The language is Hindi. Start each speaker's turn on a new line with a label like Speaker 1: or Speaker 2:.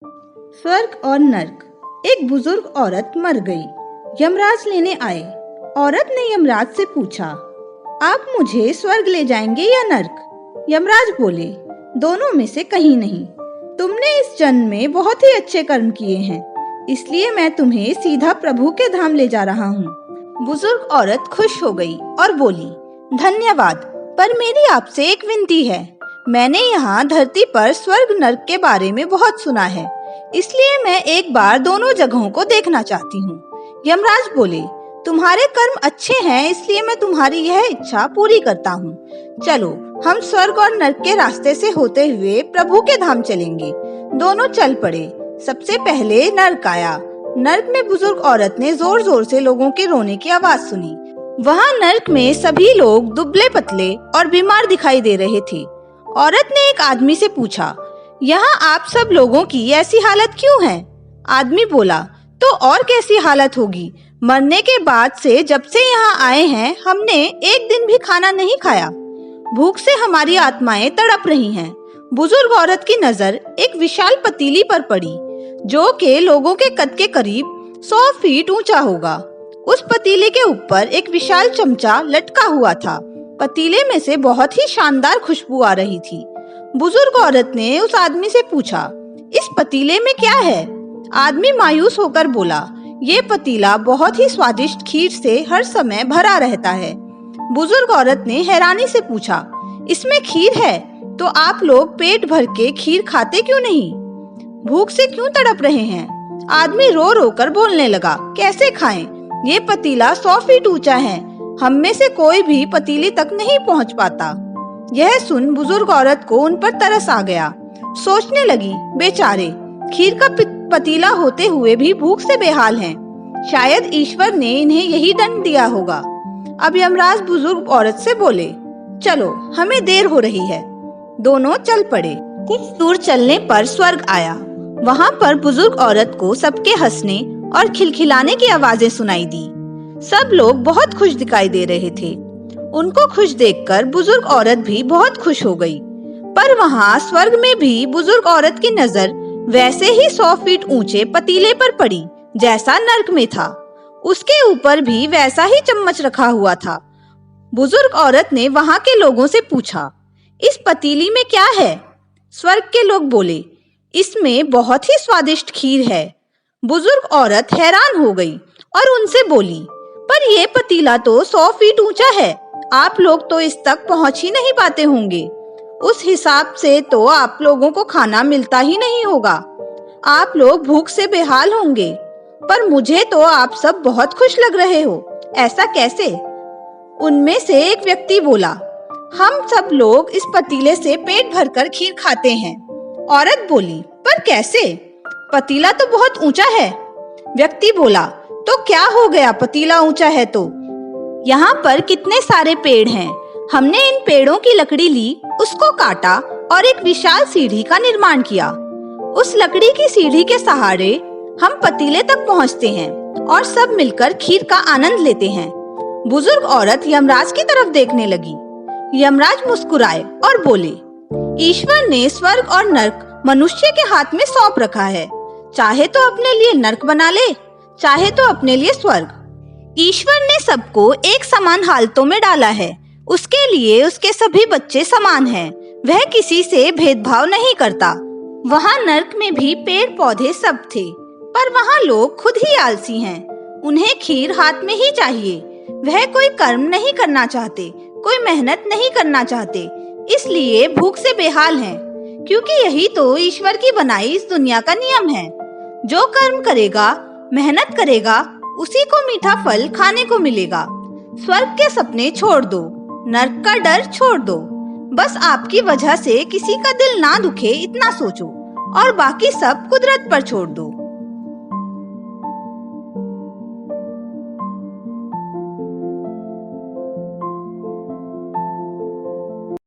Speaker 1: स्वर्ग और नर्क। एक बुजुर्ग औरत मर गई। यमराज लेने आए। औरत ने यमराज से पूछा, आप मुझे स्वर्ग ले जाएंगे या नर्क? यमराज बोले, दोनों में से कहीं नहीं। तुमने इस जन्म में बहुत ही अच्छे कर्म किए हैं, इसलिए मैं तुम्हें सीधा प्रभु के धाम ले जा रहा हूँ। बुजुर्ग औरत खुश हो गई और बोली, धन्यवाद, पर मेरी आपसे एक विनती है। मैंने यहाँ धरती पर स्वर्ग नर्क के बारे में बहुत सुना है, इसलिए मैं एक बार दोनों जगहों को देखना चाहती हूँ। यमराज बोले, तुम्हारे कर्म अच्छे हैं, इसलिए मैं तुम्हारी यह इच्छा पूरी करता हूँ। चलो, हम स्वर्ग और नर्क के रास्ते से होते हुए प्रभु के धाम चलेंगे। दोनों चल पड़े। सबसे पहले नर्क आया। नर्क में बुजुर्ग औरत ने जोर जोर से लोगों के रोने की आवाज सुनी। वहाँ नर्क में सभी लोग दुबले पतले और बीमार दिखाई दे रहे थे। औरत ने एक आदमी से पूछा, यहाँ आप सब लोगों की ऐसी हालत क्यों है? आदमी बोला, तो और कैसी हालत होगी? मरने के बाद से जब से यहाँ आए हैं, हमने एक दिन भी खाना नहीं खाया। भूख से हमारी आत्माएं तड़प रही हैं। बुजुर्ग औरत की नजर एक विशाल पतीली पर पड़ी, जो के लोगों के कद के करीब 100 फीट ऊंचा होगा। उस पतीले के ऊपर एक विशाल चमचा लटका हुआ था। पतीले में से बहुत ही शानदार खुशबू आ रही थी। बुजुर्ग औरत ने उस आदमी से पूछा, इस पतीले में क्या है? आदमी मायूस होकर बोला, ये पतीला बहुत ही स्वादिष्ट खीर से हर समय भरा रहता है। बुजुर्ग औरत ने हैरानी से पूछा, इसमें खीर है तो आप लोग पेट भर के खीर खाते क्यों नहीं? भूख से क्यों तड़प रहे हैं? आदमी रो रो कर बोलने लगा, कैसे खाएं? ये पतीला 100 फीट ऊंचा है, हम में से कोई भी पतीले तक नहीं पहुंच पाता। यह सुन बुजुर्ग औरत को उन पर तरस आ गया। सोचने लगी, बेचारे खीर का पतीला होते हुए भी भूख से बेहाल हैं। शायद ईश्वर ने इन्हें यही दंड दिया होगा। अब यमराज बुजुर्ग औरत से बोले, चलो, हमें देर हो रही है। दोनों चल पड़े। कुछ दूर चलने पर स्वर्ग आया। वहाँ पर बुजुर्ग औरत को सबके हंसने और खिलखिलाने की आवाजें सुनाई दी। सब लोग बहुत खुश दिखाई दे रहे थे। उनको खुश देखकर बुजुर्ग औरत भी बहुत खुश हो गई। पर वहाँ स्वर्ग में भी बुजुर्ग औरत की नजर वैसे ही 100 फीट ऊंचे पतीले पर पड़ी जैसा नर्क में था। उसके ऊपर भी वैसा ही चम्मच रखा हुआ था। बुजुर्ग औरत ने वहाँ के लोगों से पूछा, इस पतीली में क्या है? स्वर्ग के लोग बोले, इसमें बहुत ही स्वादिष्ट खीर है। बुजुर्ग औरत हैरान हो गई और उनसे बोली, पर यह पतीला तो 100 फीट ऊंचा है, आप लोग तो इस तक पहुंच ही नहीं पाते होंगे। उस हिसाब से तो आप लोगों को खाना मिलता ही नहीं होगा। आप लोग भूख से बेहाल होंगे। पर मुझे तो आप सब बहुत खुश लग रहे हो, ऐसा कैसे? उनमें से एक व्यक्ति बोला, हम सब लोग इस पतीले से पेट भरकर खीर खाते हैं। औरत बोली, पर कैसे? पतीला तो बहुत ऊंचा है। व्यक्ति बोला, तो क्या हो गया, पतीला ऊंचा है तो? यहाँ पर कितने सारे पेड़ हैं। हमने इन पेड़ों की लकड़ी ली, उसको काटा और एक विशाल सीढ़ी का निर्माण किया। उस लकड़ी की सीढ़ी के सहारे हम पतीले तक पहुँचते हैं और सब मिलकर खीर का आनंद लेते हैं। बुजुर्ग औरत यमराज की तरफ देखने लगी। यमराज मुस्कुराए और बोले, ईश्वर ने स्वर्ग और नर्क मनुष्य के हाथ में सौंप रखा है। चाहे तो अपने लिए नर्क बना ले, चाहे तो अपने लिए स्वर्ग। ईश्वर ने सबको एक समान हालतों में डाला है। उसके लिए उसके सभी बच्चे समान हैं। वह किसी से भेदभाव नहीं करता। वहाँ नर्क में भी पेड़ पौधे सब थे, पर वहाँ लोग खुद ही आलसी हैं। उन्हें खीर हाथ में ही चाहिए। वह कोई कर्म नहीं करना चाहते, कोई मेहनत नहीं करना चाहते, इसलिए भूख से बेहाल हैं। क्योंकि यही तो ईश्वर की बनाई इस दुनिया का नियम है। जो कर्म करेगा, मेहनत करेगा, उसी को मीठा फल खाने को मिलेगा। स्वर्ग के सपने छोड़ दो, नर्क का डर छोड़ दो। बस आपकी वजह से किसी का दिल ना दुखे, इतना सोचो और बाकी सब कुदरत पर छोड़ दो।